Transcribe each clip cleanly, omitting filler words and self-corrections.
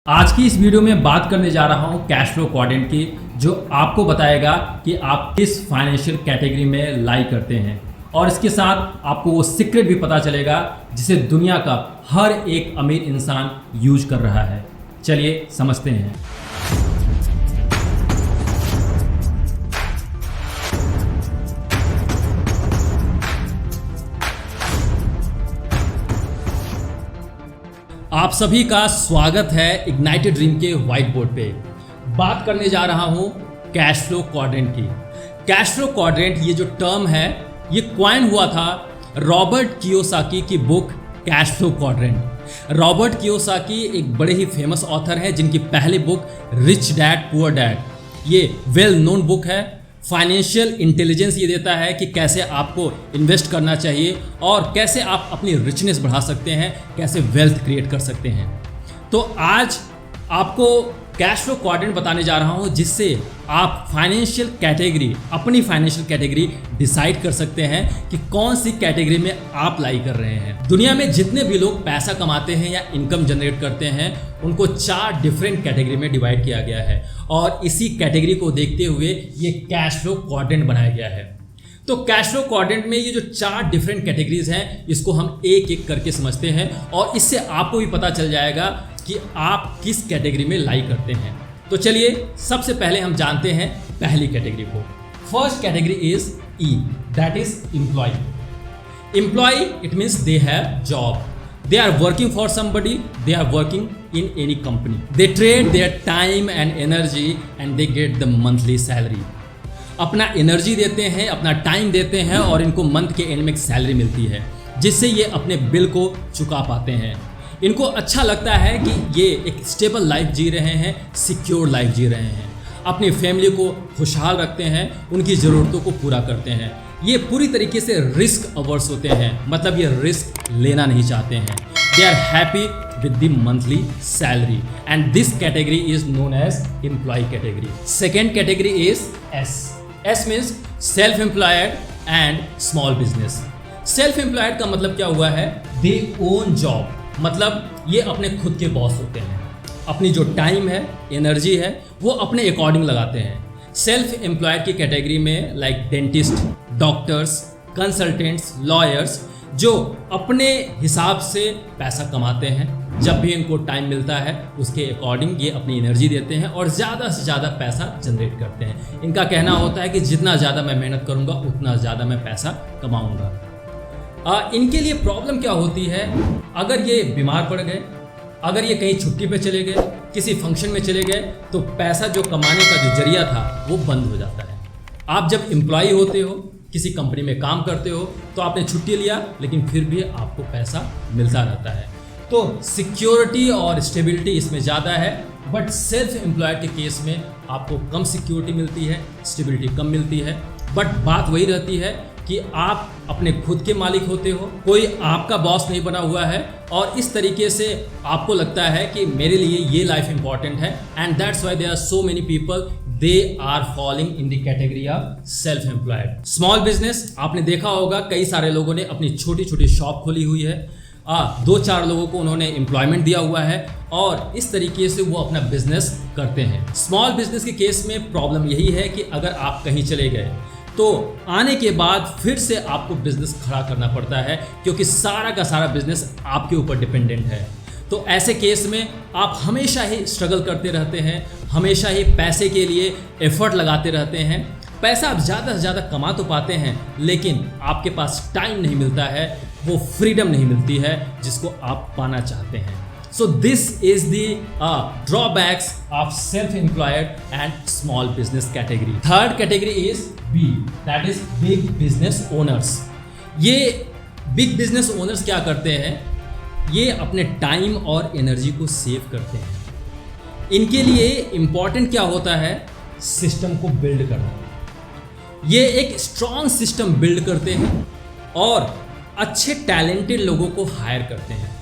आज की इस वीडियो में बात करने जा रहा हूं कैश फ्लो क्वाड्रेंट की, जो आपको बताएगा कि आप किस फाइनेंशियल कैटेगरी में लाई करते हैं और इसके साथ आपको वो सीक्रेट भी पता चलेगा जिसे दुनिया का हर एक अमीर इंसान यूज कर रहा है। चलिए समझते हैं। आप सभी का स्वागत है इग्नाइटेड ड्रीम के व्हाइट बोर्ड पे। बात करने जा रहा हूं कैश फ्लो क्वाड्रेंट की। कैश फ्लो क्वाड्रेंट ये जो टर्म है ये क्वाइन हुआ था रॉबर्ट कियोसाकी की book cash flow quadrant. Robert Kiyosaki एक बड़े ही फेमस ऑथर हैं जिनकी पहली book rich dad poor dad ये वेल नोन बुक है। फाइनेंशियल इंटेलिजेंस ये देता है कि कैसे आपको इन्वेस्ट करना चाहिए और कैसे आप अपनी रिचनेस बढ़ा सकते हैं, कैसे वेल्थ क्रिएट कर सकते हैं। तो आज आपको कैश फ्लो क्वाड्रेंट बताने जा रहा हूँ जिससे आप फाइनेंशियल कैटेगरी, अपनी फाइनेंशियल कैटेगरी डिसाइड कर सकते हैं कि कौन सी कैटेगरी में आप लाई कर रहे हैं। दुनिया में जितने भी लोग पैसा कमाते हैं या इनकम जनरेट करते हैं उनको 4 डिफरेंट कैटेगरी में डिवाइड किया गया है और इसी कैटेगरी को देखते हुए ये कैश फ्लो क्वाड्रेंट बनाया गया है। तो कैश फ्लो क्वाड्रेंट में ये जो 4 डिफरेंट कैटेगरीज हैं इसको हम एक एक करके समझते हैं और इससे आपको भी पता चल जाएगा कि आप किस कैटेगरी में लाई करते हैं। तो चलिए सबसे पहले हम जानते हैं पहली कैटेगरी को। First category is E, that is employ. Employ it means they have job, they are working for somebody, they are working in any company, they trade their time and energy and they get the monthly salary। अपना energy देते हैं, अपना time देते हैं और इनको month के and में एक सैलरी मिलती है जिससे ये अपने बिल को चुका पाते हैं। इनको अच्छा लगता है कि ये एक स्टेबल लाइफ जी रहे हैं, सिक्योर लाइफ जी रहे हैं, अपनी फैमिली को खुशहाल रखते हैं, उनकी ज़रूरतों को पूरा करते हैं। ये पूरी तरीके से रिस्क अवर्स होते हैं, मतलब ये रिस्क लेना नहीं चाहते हैं। They are happy with the monthly salary and this category is known as employ category. Second category is S. S means self employed and small business. Self employed का मतलब क्या हुआ है? दे ओन जॉब, मतलब ये अपने खुद के बॉस होते हैं, अपनी जो टाइम है, एनर्जी है वो अपने अकॉर्डिंग लगाते हैं। सेल्फ एम्प्लॉयड की कैटेगरी में like dentist, doctors, consultants, lawyers जो अपने हिसाब से पैसा कमाते हैं, जब भी इनको टाइम मिलता है उसके अकॉर्डिंग ये अपनी एनर्जी देते हैं और ज़्यादा से ज़्यादा पैसा जनरेट करते हैं। इनका कहना होता है कि जितना ज़्यादा मैं मेहनत करूँगा उतना ज़्यादा मैं पैसा कमाऊँगा। इनके लिए प्रॉब्लम क्या होती है? अगर ये बीमार पड़ गए, अगर ये कहीं छुट्टी पे चले गए, किसी फंक्शन में चले गए तो पैसा जो कमाने का जो जरिया था वो बंद हो जाता है। आप जब एम्प्लॉय होते हो, किसी कंपनी में काम करते हो तो आपने छुट्टी लिया लेकिन फिर भी आपको पैसा मिलता रहता है। तो सिक्योरिटी और स्टेबिलिटी इसमें ज़्यादा है, बट सेल्फ एम्प्लॉयड के केस में आपको कम सिक्योरिटी मिलती है, स्टेबिलिटी कम मिलती है। बट बात वही रहती है कि आप अपने खुद के मालिक होते हो, कोई आपका बॉस नहीं बना हुआ है और इस तरीके से आपको लगता है कि मेरे लिए ये लाइफ इंपॉर्टेंट है and that's why there are so many people they are falling in the category of self employed. Small business, आपने देखा होगा कई सारे लोगों ने अपनी छोटी छोटी शॉप खोली हुई है, 2-4 लोगों को उन्होंने एम्प्लॉयमेंट दिया हुआ है और इस तरीके से वो अपना बिजनेस करते हैं। स्मॉल बिजनेस के केस में प्रॉब्लम यही है कि अगर आप कहीं चले गए तो आने के बाद फिर से आपको बिजनेस खड़ा करना पड़ता है क्योंकि सारा का सारा बिजनेस आपके ऊपर डिपेंडेंट है। तो ऐसे केस में आप हमेशा ही स्ट्रगल करते रहते हैं, हमेशा ही पैसे के लिए एफर्ट लगाते रहते हैं। पैसा आप ज़्यादा से ज़्यादा कमा तो पाते हैं लेकिन आपके पास टाइम नहीं मिलता है, वो फ्रीडम नहीं मिलती है जिसको आप पाना चाहते हैं। So this is the drawbacks of self-employed and small business category. Third category is B, that is big business owners. ये big business owners क्या करते हैं? ये अपने टाइम और एनर्जी को सेव करते हैं। इनके लिए इम्पॉर्टेंट क्या होता है? सिस्टम को बिल्ड करना। ये एक स्ट्रॉन्ग सिस्टम बिल्ड करते हैं और अच्छे टैलेंटेड लोगों को हायर करते हैं।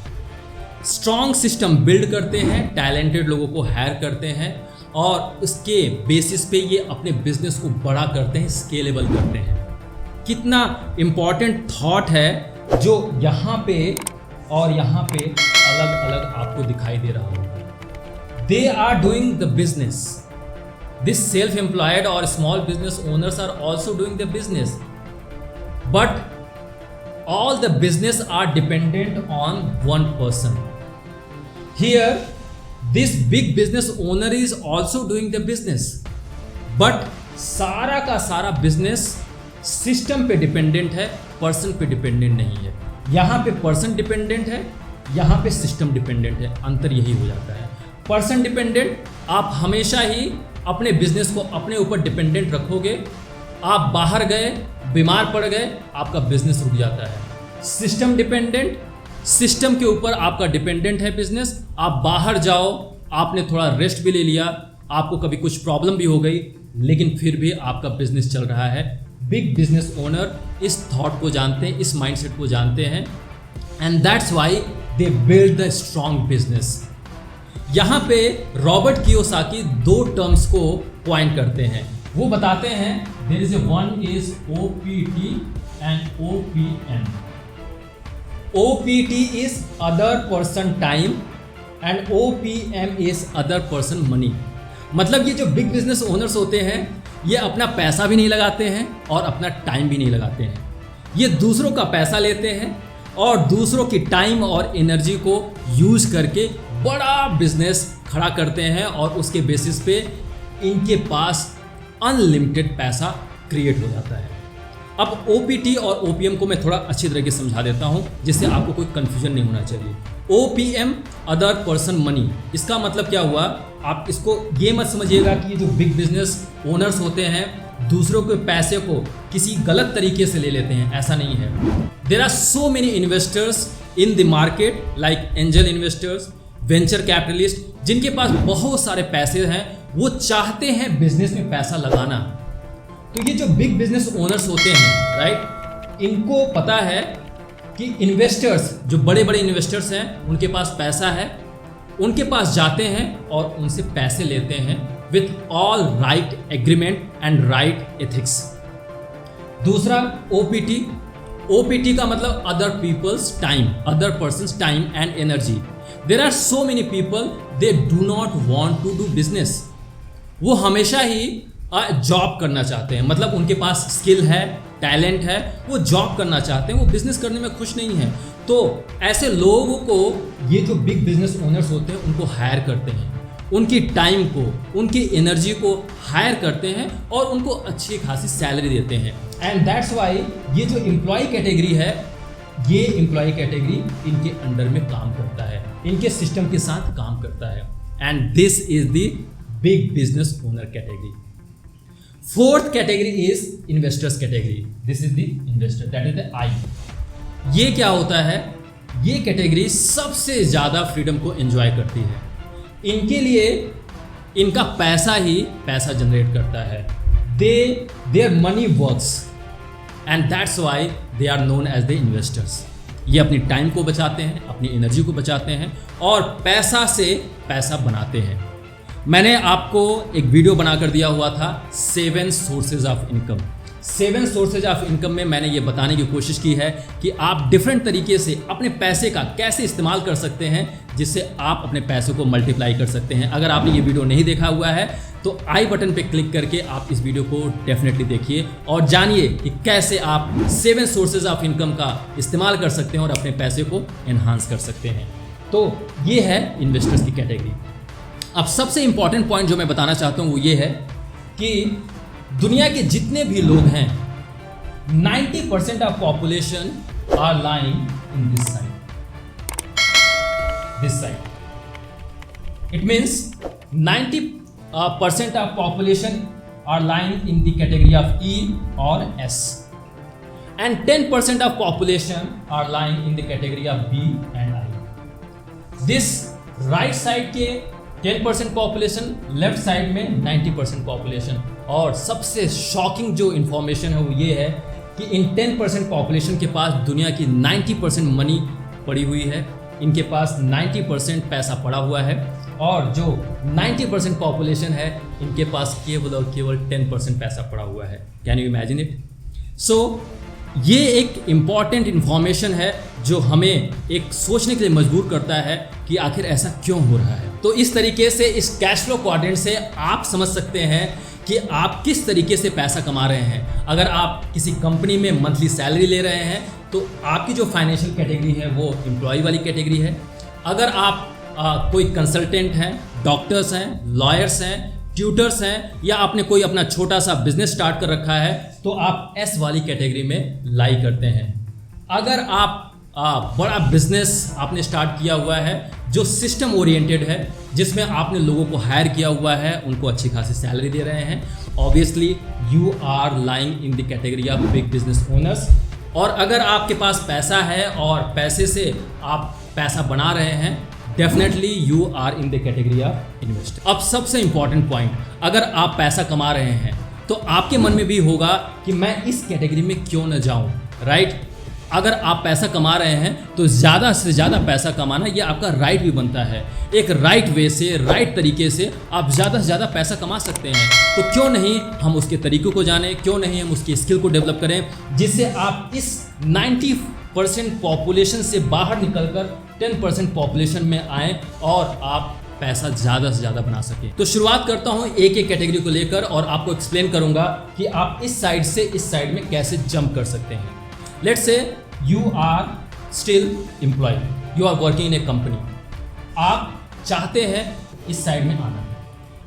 स्ट्रॉन्ग सिस्टम बिल्ड करते हैं, टैलेंटेड लोगों को हायर करते हैं और उसके बेसिस पे ये अपने बिजनेस को बड़ा करते हैं, स्केलेबल करते हैं। कितना इम्पॉर्टेंट थॉट है जो यहाँ पे और यहाँ पे अलग अलग आपको दिखाई दे रहा होगा। they are doing the business. This self-employed or small business owners are also doing the business, but all the business are dependent on one person. Here this big business owner is also doing the business, but सारा का सारा business system पे dependent है, person पे dependent नहीं है। यहाँ पे पर्सन डिपेंडेंट है, यहाँ पे सिस्टम डिपेंडेंट है। अंतर यही हो जाता है। पर्सन डिपेंडेंट, आप हमेशा ही अपने बिजनेस को अपने ऊपर डिपेंडेंट रखोगे। आप बाहर गए, बीमार पड़ गए, आपका बिजनेस रुक जाता है। सिस्टम डिपेंडेंट, सिस्टम के ऊपर आपका डिपेंडेंट है बिजनेस। आप बाहर जाओ, आपने थोड़ा रेस्ट भी ले लिया, आपको कभी कुछ प्रॉब्लम भी हो गई, लेकिन फिर भी आपका बिजनेस चल रहा है। बिग बिजनेस ओनर इस थॉट को जानते हैं, इस माइंडसेट को जानते हैं, and that's why they build the strong business. यहाँ पे रॉबर्ट कियोसाकी दो टर्म्स को पॉइंट करते हैं। वो बताते हैं there is one is OPT and OPM। OPT is other person time and OPM is other person money। मतलब ये जो बिग बिजनेस ओनर्स होते हैं, ये अपना पैसा भी नहीं लगाते हैं और अपना टाइम भी नहीं लगाते हैं। ये दूसरों का पैसा लेते हैं और दूसरों की टाइम और एनर्जी को यूज करके बड़ा बिजनेस खड़ा करते हैं और उसके बेसिस पे इनके पास अनलिमिटेड पैसा क्रिएट हो जाता है। अब OPT और OPM को मैं थोड़ा अच्छी तरीके से समझा देता हूँ, जिससे आपको कोई कन्फ्यूजन नहीं होना चाहिए। OPM अदर पर्सन मनी, इसका मतलब क्या हुआ? आप इसको ये मत समझिएगा कि ये जो बिग बिजनेस ओनर्स होते हैं दूसरों के पैसे को किसी गलत तरीके से ले लेते हैं, ऐसा नहीं है। There are so many investors in the market like angel investors, venture capitalist, जिनके पास बहुत सारे पैसे हैं, वो चाहते हैं बिजनेस में पैसा लगाना। तो ये जो बिग बिजनेस ओनर्स होते हैं, राइट, इनको पता है कि इन्वेस्टर्स, जो बड़े बड़े इन्वेस्टर्स हैं, उनके पास पैसा है, उनके पास जाते हैं और उनसे पैसे लेते हैं with all right agreement and right ethics. दूसरा OPT का मतलब other people's time, other persons time and energy. There are so many people they do not want to do business. वो हमेशा ही जॉब करना चाहते हैं, मतलब उनके पास स्किल है, टैलेंट है, वो जॉब करना चाहते हैं, वो बिजनेस करने में खुश नहीं है। तो ऐसे लोगों को ये जो बिग बिजनेस ओनर्स होते हैं उनको हायर करते हैं, उनकी टाइम को, उनकी एनर्जी को हायर करते हैं और उनको अच्छी खासी सैलरी देते हैं। एंड दैट्स वाई ये जो एम्प्लॉय कैटेगरी है, ये एम्प्लॉय कैटेगरी इनके अंडर में काम करता है, इनके सिस्टम के साथ काम करता है। And this is the big business owner category. Fourth category is investors category. This is the investor, that is the I। ये क्या होता है? ये कैटेगरी सबसे ज़्यादा फ्रीडम को एंजॉय करती है। इनके लिए इनका पैसा ही पैसा जनरेट करता है। Their money works and that's why they are known as the investors. ये अपनी टाइम को बचाते हैं, अपनी एनर्जी को बचाते हैं और पैसा से पैसा बनाते हैं। मैंने आपको एक वीडियो बनाकर दिया हुआ था 7 sources of income. 7 sources of income में मैंने ये बताने की कोशिश की है कि आप डिफरेंट तरीके से अपने पैसे का कैसे इस्तेमाल कर सकते हैं, जिससे आप अपने पैसे को मल्टीप्लाई कर सकते हैं। अगर आपने ये वीडियो नहीं देखा हुआ है तो आई बटन पे क्लिक करके आप इस वीडियो को डेफिनेटली देखिए और जानिए कि कैसे आप 7 सोर्सेज ऑफ इनकम का इस्तेमाल कर सकते हैं और अपने पैसे को एनहांस कर सकते हैं। तो ये है इन्वेस्टर्स की कैटेगरी। अब सबसे इंपॉर्टेंट पॉइंट जो मैं बताना चाहता हूँ वो ये है कि दुनिया के जितने भी लोग हैं 90% of population are lying in this side. It means 90% of population are lying in the category of E और S and 10% of population are lying in the category of B and I. This right side के 10% population, left side में 90% population. और सबसे shocking जो information है वो ये है कि इन 10% पॉपुलेशन के पास दुनिया की 90% मनी पड़ी हुई है, इनके पास 90% पैसा पड़ा हुआ है, और जो 90% पॉपुलेशन है इनके पास केवल और केवल 10% पैसा पड़ा हुआ है। Can you imagine it? So ये एक इम्पॉर्टेंट इन्फॉर्मेशन है जो हमें एक सोचने के लिए मजबूर करता है कि आखिर ऐसा क्यों हो रहा है। तो इस तरीके से इस कैश फ्लो क्वाड्रेंट से आप समझ सकते हैं कि आप किस तरीके से पैसा कमा रहे हैं। अगर आप किसी कंपनी में मंथली सैलरी ले रहे हैं तो आपकी जो फाइनेंशियल कैटेगरी है वो एम्प्लॉय वाली कैटेगरी है। अगर आप कोई कंसल्टेंट हैं, डॉक्टर्स हैं, लॉयर्स हैं, ट्यूटर्स हैं, या आपने कोई अपना छोटा सा बिजनेस स्टार्ट कर रखा है तो आप एस वाली कैटेगरी में लाई करते हैं। अगर आप बड़ा बिजनेस आपने स्टार्ट किया हुआ है जो सिस्टम ओरिएंटेड है, जिसमें आपने लोगों को हायर किया हुआ है, उनको अच्छी खासी सैलरी दे रहे हैं, obviously you are lying in the category of big business owners. और अगर आपके पास पैसा है और पैसे से आप पैसा बना रहे हैं, definitely you are in the category of investor. अब सबसे इंपॉर्टेंट पॉइंट, अगर आप पैसा कमा रहे हैं तो आपके मन में भी होगा कि मैं इस कैटेगरी में क्यों न जाऊं, राइट? अगर आप पैसा कमा रहे हैं तो ज़्यादा से ज़्यादा पैसा कमाना ये आपका राइट भी बनता है। एक राइट वे से, राइट तरीके से आप ज़्यादा से ज़्यादा पैसा कमा सकते हैं। तो क्यों नहीं हम उसके तरीक़ों को जानें, क्यों नहीं हम उसकी स्किल को डेवलप करें, जिससे आप इस 90% पॉपुलेशन से बाहर निकलकर 10% पॉपुलेशन में आएँ और आप पैसा ज़्यादा से ज़्यादा बना सकें। तो शुरुआत करता हूँ एक एक कैटेगरी को लेकर और आपको एक्सप्लेन करूँगा कि आप इस साइड से इस साइड में कैसे जंप कर सकते हैं। Let's say you are still employed, you are working in a company. आप चाहते हैं इस साइड में आना।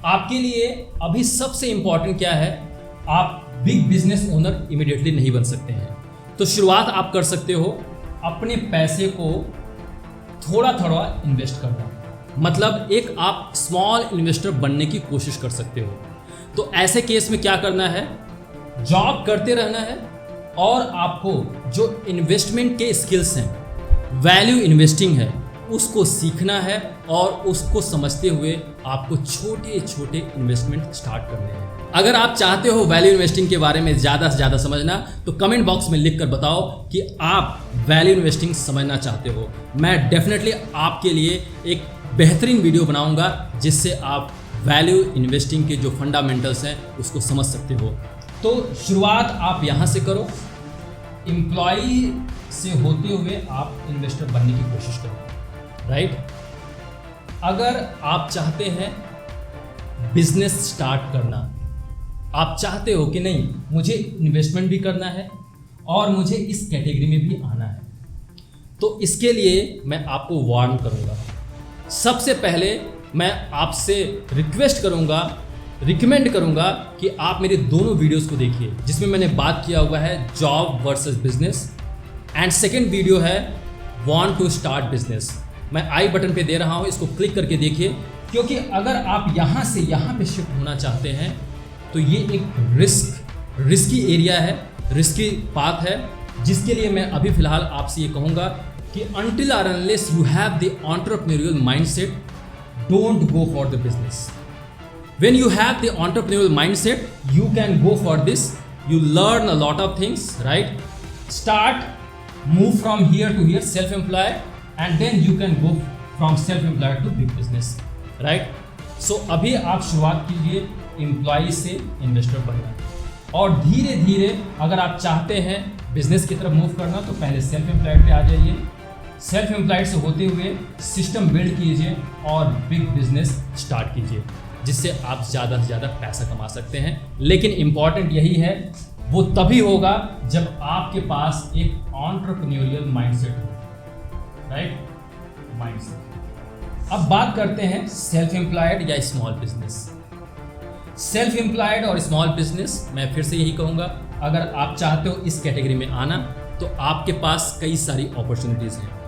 आपके लिए अभी सबसे इंपॉर्टेंट क्या है, आप बिग बिजनेस ओनर इमीडिएटली नहीं बन सकते हैं। तो शुरुआत आप कर सकते हो अपने पैसे को थोड़ा थोड़ा इन्वेस्ट करना, मतलब एक आप स्मॉल इन्वेस्टर बनने की कोशिश कर सकते हो। तो ऐसे केस में क्या करना है, जॉब करते रहना है और आपको जो इन्वेस्टमेंट के स्किल्स हैं, वैल्यू इन्वेस्टिंग है, उसको सीखना है और उसको समझते हुए आपको छोटे छोटे इन्वेस्टमेंट स्टार्ट करने हैं। अगर आप चाहते हो वैल्यू इन्वेस्टिंग के बारे में ज़्यादा से ज़्यादा समझना तो कमेंट बॉक्स में लिख कर बताओ कि आप वैल्यू इन्वेस्टिंग समझना चाहते हो। मैं डेफिनेटली आपके लिए एक बेहतरीन वीडियो बनाऊंगा जिससे आप वैल्यू इन्वेस्टिंग के जो फंडामेंटल्स हैं उसको समझ सकते हो। तो शुरुआत आप यहाँ से करो, एम्प्लॉई से होते हुए आप इन्वेस्टर बनने की कोशिश करो, राइट? अगर आप चाहते हैं बिजनेस स्टार्ट करना, आप चाहते हो कि नहीं मुझे इन्वेस्टमेंट भी करना है और मुझे इस कैटेगरी में भी आना है, तो इसके लिए मैं आपको वार्न करूँगा। सबसे पहले मैं आपसे रिक्वेस्ट करूँगा, रिकमेंड करूंगा कि आप मेरे दोनों वीडियोस को देखिए, जिसमें मैंने बात किया हुआ है job versus business, and second video है वांट टू स्टार्ट बिजनेस। मैं आई बटन पे दे रहा हूं, इसको क्लिक करके देखिए, क्योंकि अगर आप यहां से यहां पे शिफ्ट होना चाहते हैं तो ये एक रिस्की एरिया है, रिस्की पाथ है, जिसके लिए मैं अभी फिलहाल आपसे ये कहूँगा कि until or unless you have the entrepreneurial mindset, don't go for the business. When you have the entrepreneurial mindset, you can go for this. You learn a lot of things, right? Start, move from here to here, self-employed, and then you can go from self-employed to big business, right? So अभी आप शुरुआत कीजिए employ से investor बनना, और धीरे धीरे अगर आप चाहते हैं बिजनेस की तरफ मूव करना तो पहले सेल्फ एम्प्लॉयड पे आ जाइए, सेल्फ एम्प्लॉयड से होते हुए सिस्टम बिल्ड कीजिए और बिग बिजनेस स्टार्ट कीजिए, जिससे आप ज़्यादा से ज़्यादा पैसा कमा सकते हैं। लेकिन इम्पॉर्टेंट यही है, वो तभी होगा जब आपके पास एक एंटरप्रेन्योरियल माइंडसेट हो, राइट? माइंडसेट। अब बात करते हैं सेल्फ एम्प्लॉयड या स्मॉल बिजनेस। सेल्फ एम्प्लॉयड और स्मॉल बिजनेस, मैं फिर से यही कहूँगा, अगर आप चाहते हो इस कैटेगरी में आना तो आपके पास कई सारी अपॉर्चुनिटीज़ हैं।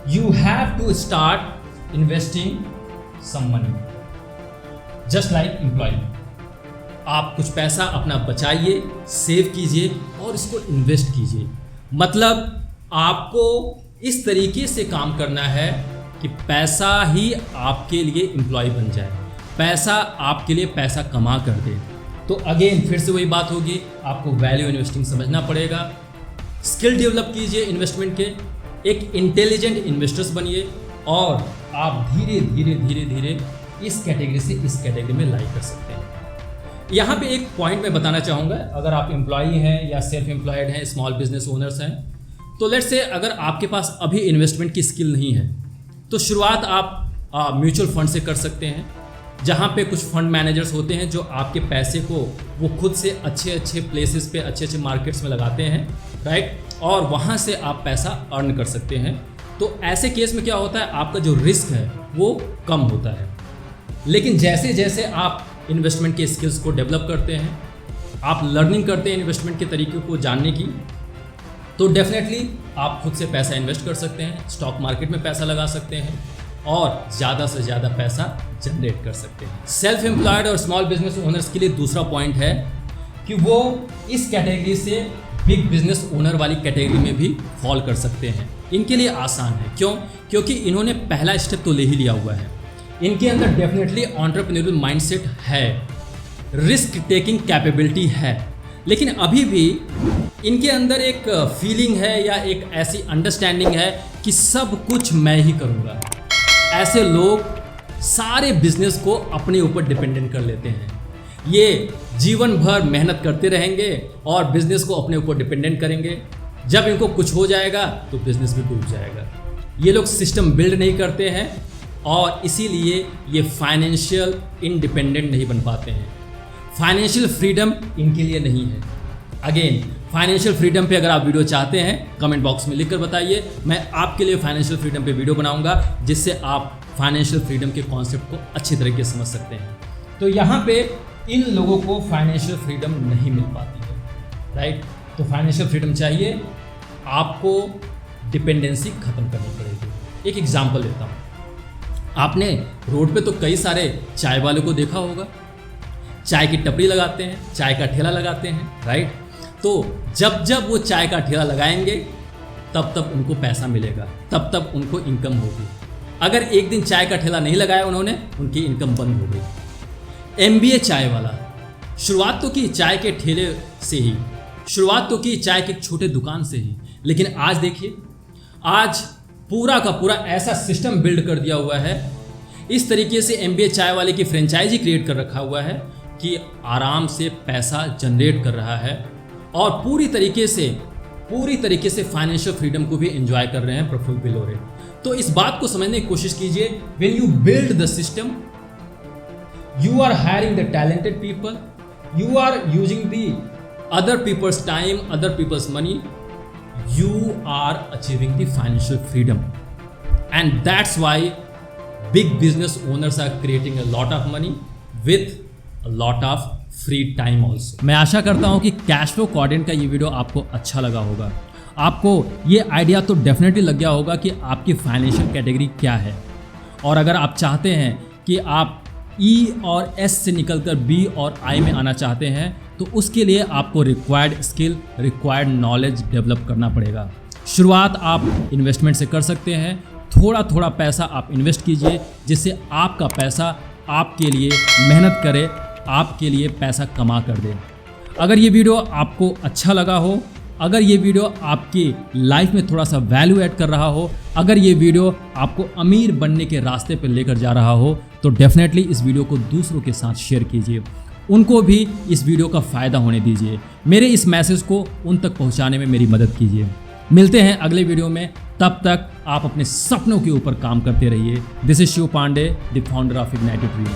You have to start investing some money just like employ. आप कुछ पैसा अपना बचाइए, सेव कीजिए और इसको इन्वेस्ट कीजिए। मतलब आपको इस तरीके से काम करना है कि पैसा ही आपके लिए एम्प्लॉय बन जाए, पैसा आपके लिए पैसा कमा कर दे। तो अगेन फिर से वही बात होगी, आपको वैल्यू इन्वेस्टिंग समझना पड़ेगा, स्किल डेवलप कीजिए इन्वेस्टमेंट के, एक इंटेलिजेंट इन्वेस्टर्स बनिए और आप धीरे धीरे धीरे धीरे इस कैटेगरी से इस कैटेगरी में लाइक कर सकते हैं। यहाँ पे एक पॉइंट मैं बताना चाहूँगा, अगर आप एम्प्लॉई हैं या सेल्फ एम्प्लॉयड हैं, स्मॉल बिजनेस ओनर्स हैं, तो लेट्स से अगर आपके पास अभी इन्वेस्टमेंट की स्किल नहीं है तो शुरुआत आप म्यूचुअल फंड से कर सकते हैं, जहाँ पे कुछ फंड मैनेजर्स होते हैं जो आपके पैसे को वो खुद से अच्छे अच्छे प्लेसेस पे, अच्छे अच्छे मार्केट्स में लगाते हैं, राइट, और वहाँ से आप पैसा अर्न कर सकते हैं। तो ऐसे केस में क्या होता है, आपका जो रिस्क है वो कम होता है। लेकिन जैसे जैसे आप इन्वेस्टमेंट के स्किल्स को डेवलप करते हैं, आप लर्निंग करते हैं इन्वेस्टमेंट के तरीके को जानने की, तो डेफिनेटली आप खुद से पैसा इन्वेस्ट कर सकते हैं, स्टॉक मार्केट में पैसा लगा सकते हैं और ज़्यादा से ज़्यादा पैसा जनरेट कर सकते हैं। सेल्फ एम्प्लॉयड और स्मॉल बिजनेस ओनर्स के लिए दूसरा पॉइंट है कि वो इस कैटेगरी से बिग बिजनेस ओनर वाली कैटेगरी में भी फॉल कर सकते हैं। इनके लिए आसान है, क्यों? क्योंकि इन्होंने पहला स्टेप तो ले ही लिया हुआ है। इनके अंदर डेफिनेटली एंटरप्रेन्योरियल माइंडसेट है, रिस्क टेकिंग कैपेबिलिटी है, लेकिन अभी भी इनके अंदर एक फीलिंग है या एक ऐसी अंडरस्टैंडिंग है कि सब कुछ मैं ही करूँगा। ऐसे लोग सारे बिजनेस को अपने ऊपर डिपेंडेंट कर लेते हैं। ये जीवन भर मेहनत करते रहेंगे और बिजनेस को अपने ऊपर डिपेंडेंट करेंगे। जब इनको कुछ हो जाएगा तो बिजनेस भी डूब जाएगा। ये लोग सिस्टम बिल्ड नहीं करते हैं और इसीलिए ये फाइनेंशियल इंडिपेंडेंट नहीं बन पाते हैं। फाइनेंशियल फ्रीडम इनके लिए नहीं है। अगेन, फाइनेंशियल फ्रीडम पे अगर आप वीडियो चाहते हैं कमेंट बॉक्स में लिखकर बताइए, मैं आपके लिए फाइनेंशियल फ्रीडम पे वीडियो बनाऊंगा जिससे आप फाइनेंशियल फ्रीडम के कॉन्सेप्ट को अच्छी तरीके से समझ सकते हैं। तो यहाँ पे इन लोगों को फाइनेंशियल फ्रीडम नहीं मिल पाती है, राइट। तो फाइनेंशियल फ्रीडम चाहिए, आपको डिपेंडेंसी खत्म करनी पड़ेगी। एक एग्जाम्पल देता हूँ, आपने रोड पे तो कई सारे चाय वाले को देखा होगा, चाय की टपरी लगाते हैं, चाय का ठेला लगाते हैं, राइट। तो जब जब वो चाय का ठेला लगाएंगे तब तब उनको पैसा मिलेगा, तब तब उनको इनकम होगी। अगर एक दिन चाय का ठेला नहीं लगाया उन्होंने, उनकी इनकम बंद हो गई। MBA चाय वाला शुरुआत तो की चाय के ठेले से ही, शुरुआत तो की चाय के छोटे दुकान से ही, लेकिन आज देखिए, आज पूरा का पूरा ऐसा सिस्टम बिल्ड कर दिया हुआ है, इस तरीके से MBA चाय वाले की फ्रेंचाइजी क्रिएट कर रखा हुआ है कि आराम से पैसा जनरेट कर रहा है और पूरी तरीके से फाइनेंशियल फ्रीडम को भी एंजॉय कर रहे हैं प्रफुल्ल बिलोरे। तो इस बात को समझने की कोशिश कीजिए, when you build the system, you are hiring the talented people, you are using the other people's time, other people's money, you are achieving the financial freedom, and that's why big business owners are creating a lot of money with a lot of free time also। मैं आशा करता हूँ कि cash flow quadrant का ये video आपको अच्छा लगा होगा। आपको ये आइडिया तो डेफिनेटली लग गया होगा कि आपकी फाइनेंशियल कैटेगरी क्या है, और अगर आप चाहते हैं कि आप E और S से निकलकर B और I में आना चाहते हैं तो उसके लिए आपको required skill, required knowledge develop करना पड़ेगा। शुरुआत आप इन्वेस्टमेंट से कर सकते हैं। थोड़ा थोड़ा पैसा आप इन्वेस्ट कीजिए जिससे आपका पैसा आपके लिए मेहनत करे, आपके लिए पैसा कमा कर दे। अगर ये वीडियो आपको अच्छा लगा हो, अगर ये वीडियो आपकी लाइफ में थोड़ा सा वैल्यू ऐड कर रहा हो, अगर ये वीडियो आपको अमीर बनने के रास्ते पर लेकर जा रहा हो, तो डेफिनेटली इस वीडियो को दूसरों के साथ शेयर कीजिए, उनको भी इस वीडियो का फ़ायदा होने दीजिए। मेरे इस मैसेज को उन तक पहुंचाने में मेरी मदद कीजिए। मिलते हैं अगले वीडियो में, तब तक आप अपने सपनों के ऊपर काम करते रहिए। This is Shiv Pandey, the founder of Ignited dream.